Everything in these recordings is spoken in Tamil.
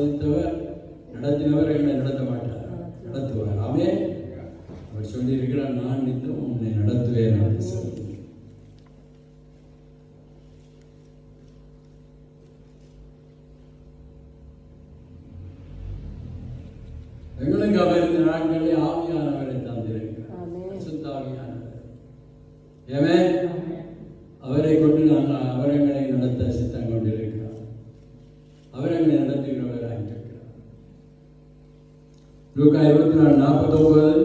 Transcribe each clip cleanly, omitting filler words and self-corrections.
ஆஸ்வதித்தவர் நடத்தினவர் எங்களை நடத்த மாட்டார், நடத்துவார். ஆமே. அவர் சொல்லியிருக்கிறார், நான் நித்தம் உன்னை நடத்துவேன் என்று சொல்லி. எங்களுக்கு அவர் இந்த நாட்களில் ஆவியானவரை தந்திருக்கிறார், பரிசுத்த ஆவியானவர். ஏமே அவரை கொண்டு நாங்கள் அவர் எங்களை நடத்த சித்தம் கொண்டிருக்கிறார். அவர் எங்களை நடத்துகிறவராக இருக்கிறார். லூக்கா 24:49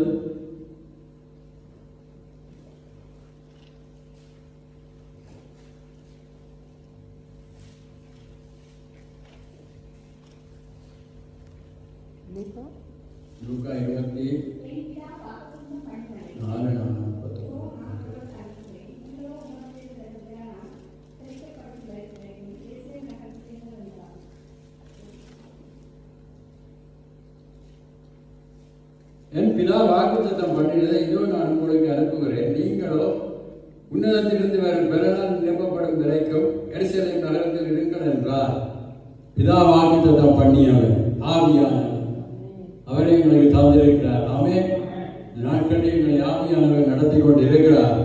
லூக்கா 24:49 என் பிதா வாக்குத்தத்தம் பண்ணினதை இதோ நான் உங்களுக்கு அனுப்புகிறேன். நீங்களோ உன்னதத்திலிருந்து வரும் பெறலால் நிரப்பப்படும் வரைக்கும் எருசலேம் நகரத்தில் இருங்கள் என்றார். பிதா வாக்குத்தத்தம் பண்ணியவர் ஆவியானவர் அவரை எங்களுக்கு தந்திருக்கிறார். ஆமே. இந்த நாட்களில் எங்களை ஆவியானவர் நடத்தி கொண்டு இருக்கிறார்.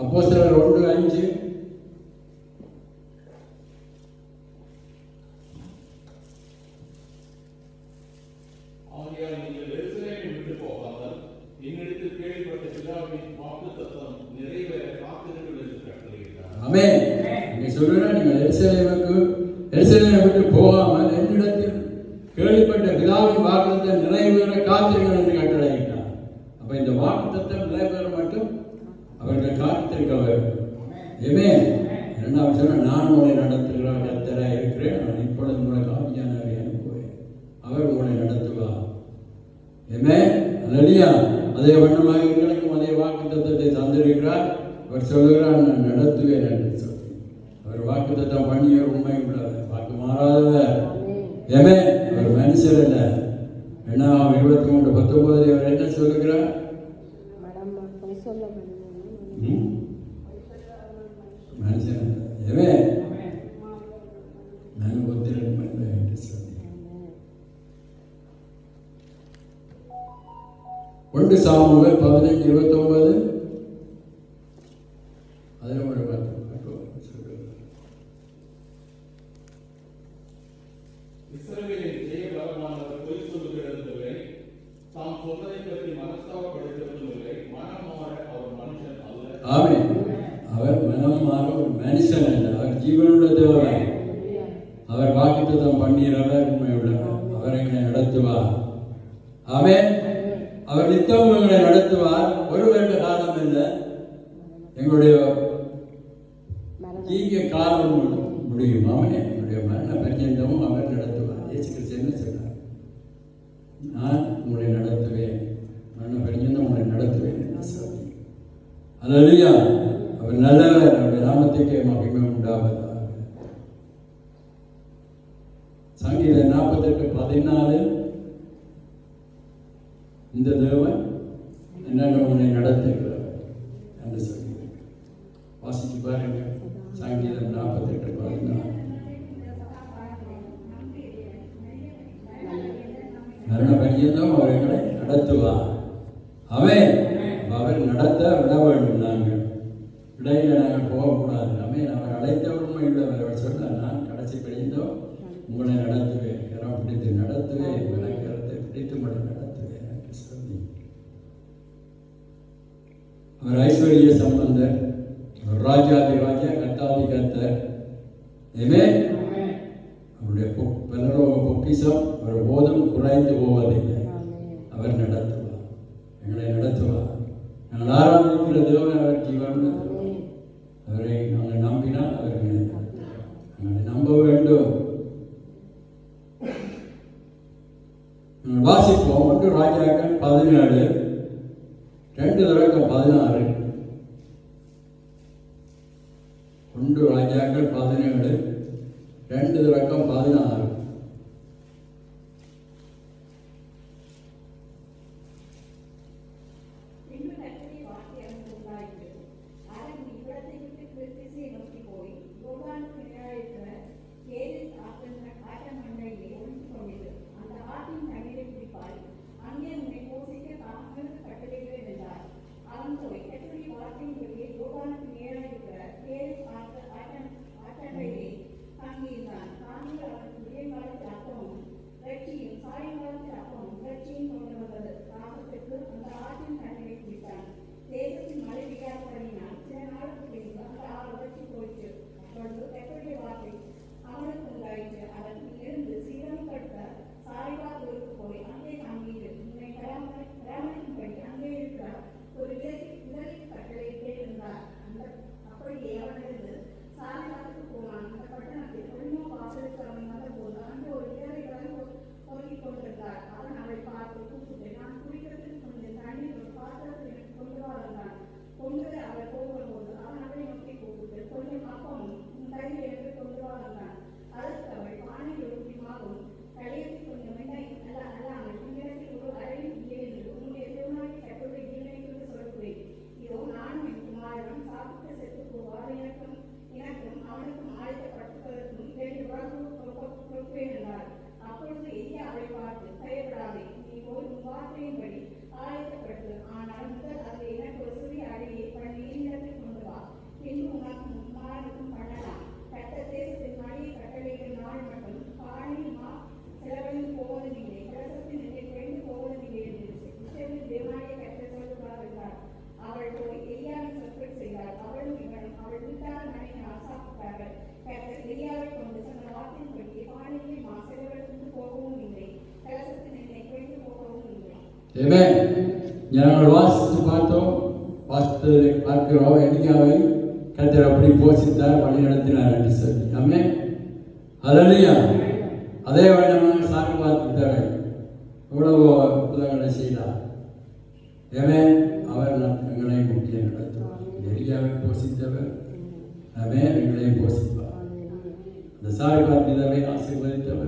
அப்போஸ்தலர் 1:5 ஆமே. நீங்க சொல்லுறா, நீங்கள் எருசலேமை விட்டு போகாமல் என்னிடத்தில் கேள்விப்பட்ட பிதாவின் வாக்குத்தத்தை நிறைவேற காத்திருங்கள் என்று கட்டளையிட்டார். அப்ப இந்த வாக்குத்தத்தம் நிறைவேற மட்டும் அவர்கள் காத்திருக்க வேண்டும். ஏமே. இரண்டாவது சொன்ன, நான் உங்களை நடத்துகிற கர்த்தராக இருக்கிறேன், நான் இப்பொழுது உங்களுக்கு ஆவியானவரை அனுப்புவேன், அவர் உங்களை நடத்துவார். ஏமே. அல்லேலூயா. அதே வண்ணமாக எங்களுக்கும் அதே வாக்குத்தத்தத்தை தந்திருக்கிறார். அவர் சொல்லுகிறார், நான் நடத்துவேன் என்று சொல்லி. அவர் வாக்குத்தத்தம் பண்ணியவர் உண்மை உள்ளவர், வாக்கு மாறாதவர். ஏமே. அவர் மனுஷர் அல்ல. 23:19 அவர் என்ன சொல்லுகிறார்? மனுஷன் ஏமே நான் ஒத்திரம் என்று சொல்லி 1 சாமுவேல் 15:29 அதில் ஒரு வார்த்தை இஸ்ரவேலின் ஜெயபலமானவர் பொய் சொல்லுகிறதில்லை, தாம் சொன்னதை பற்றி மனஸ்தாபப்படுகிறதில்லை, மனம் மாற அவர் மனுஷன் அல்ல. ஆமே. அவர் மனம் மாற ஒரு மனுஷன் அல்ல, அவர் ஜீவனுள்ள தேவன். அவர் வாக்குத்தத்தம் பண்ணுகிறவர், உண்மையுள்ளவர். அவர் எங்களை நடத்துவார். ஆமே. அவர் நித்தம் எங்களை நடத்துவார். ஒரு வருட காலம் இல்லை, எங்களுடைய ஜீவிய காலம் முடியும். ஆமே. என்னுடைய மரண பர்யந்தமும் அவர் நடத்துவார். இயேசு கிறிஸ்து என்ன சொன்னார்? நான் உங்களை நடத்துவேன், மரண பர்யந்தம் உங்களை நடத்துவேன் என்று சொல்லி. அல்லேலூயா. அவர் நல்லவர். அவருடைய நாமத்துக்கே மகிமை உண்டாவதாக. சங்கீதம் 48:14 இந்த தேவன் என்னென்ன உன்னை நடத்துகிறார் என்று சொல்லி வாசிச்சு பாருங்க. சங்கீதம் 48:14 மரண பரியந்தம் அவர் எங்களை நடத்துவார். அவன் அவர் நடத்த விட வேண்டும். நாங்கள் இடையில நாங்கள் போகக்கூடாது. அவன் அவர் அழைத்தவர் உண்மையுள்ளவர். அவர் சொன்னார், நான் கடைசி பரியந்தம் உங்களை நடத்துவேன், கரம் பிடித்து நடத்துவேன், கரத்தை பிடித்து உங்களை நடத்துவேன் என்று சொல்லி. அவர் ஐஸ்வர்ய சம்பந்தர், அவர் ராஜாதி ராஜா, கர்த்தாதி கர்த்தர். அவருடைய பரலோக பொக்கிஷம் அவர் போதும் குறைந்து போவதில்லை. அவர் நடத்துவார், எங்களை நடத்துவார். நாங்கள் ஆராதிக்கிற தேவன் அவர் ஜீவன். அவரை நாங்கள் நம்பினால் அவர் நாங்கள் நம்ப வேண்டும். வாசிப்போம். 1 ராஜாக்கள் 17 2:16. 1 ராஜாக்கள் 17 2:16. கொண்டு அவர் போகும்போது அவன் அவளை நோக்கி கூப்பிட்டு கொஞ்சம் அப்பமும் உன் கையில் எடுத்து கொண்டு வா என்றான். அதற்கு அவள் பானையில் ஊற்றி மாவும் கடையத்தில் கொஞ்சம் எண்ணெய் அல்லாமல் உன்னிடத்தில் ஒரு அறையும் இல்லை என்று உன்னுடைய திருநாளை கட்டுரை இல்லை என்று சொல்கிறேன். இதோ நானும் என் குமாரனும் சாப்பிட்டு செத்து போவார். எனக்கும் அவனுக்கும் ஆயத்தப்படுத்துவதற்கும் 2 உறவு கொடுப்பேன் என்றார். அப்பொழுது எலியா அவளை பார்த்து, பயப்படாதே, நீ போய் உன் வார்த்தையின்படி ஆயத்தப்படுத்து. ஆனால் முதல் அதில் எனக்கு ஒரு சிறிய அறையை பண்ணி என்னிடத்தில் கொண்டு வா. பின்பு உனக்கும் குமாரனுக்கும் பண்ணலாம். கர்த்தர் தேசத்தின் மழையை கட்டளையிட்ட நாள் மட்டும் பானையில் செலவழிந்து போவதில்லை, கலசத்தின் நிலை குறைந்து போவதில்லை என்று இஸ்ரவேலின் தேவனாகிய கர்த்தர் சொல்லுகிறார் என்றார். அவள் போய் எலியாவின் சொற்கள் செய்தாள். அவளும் இவனும் அவள் வீட்டார் மனைவினால் சாப்பிட்டார்கள். கர்த்தர் எலியாவை கொண்டு சொன்ன வார்த்தையின்படி பானையில் செலவழிந்து போகவும் இல்லை, கலசத்தின் நிலை குறைந்து போகவும் இல்லை. ஆமென். நாங்கள் வாசித்து பார்த்தோம், பார்க்கிறோம். எலியாவை கர்த்தர் அப்படி போஷித்தார், வழி நடத்தினார் என்று சொல்லி. ஆமென். ஹல்லேலூயா. அதே வண்ணமாக சாரிபாத் தேவை எவ்வளவு அற்புதங்களை செய்தார். ஆமென். அவர் எங்களை முக்கிய நடத்துவார். எலியாவை போஷித்தவர், ஆமென், எங்களை போஷிப்பார். அந்த சாரிபாத் தேவை ஆசீர்வதித்தவர்.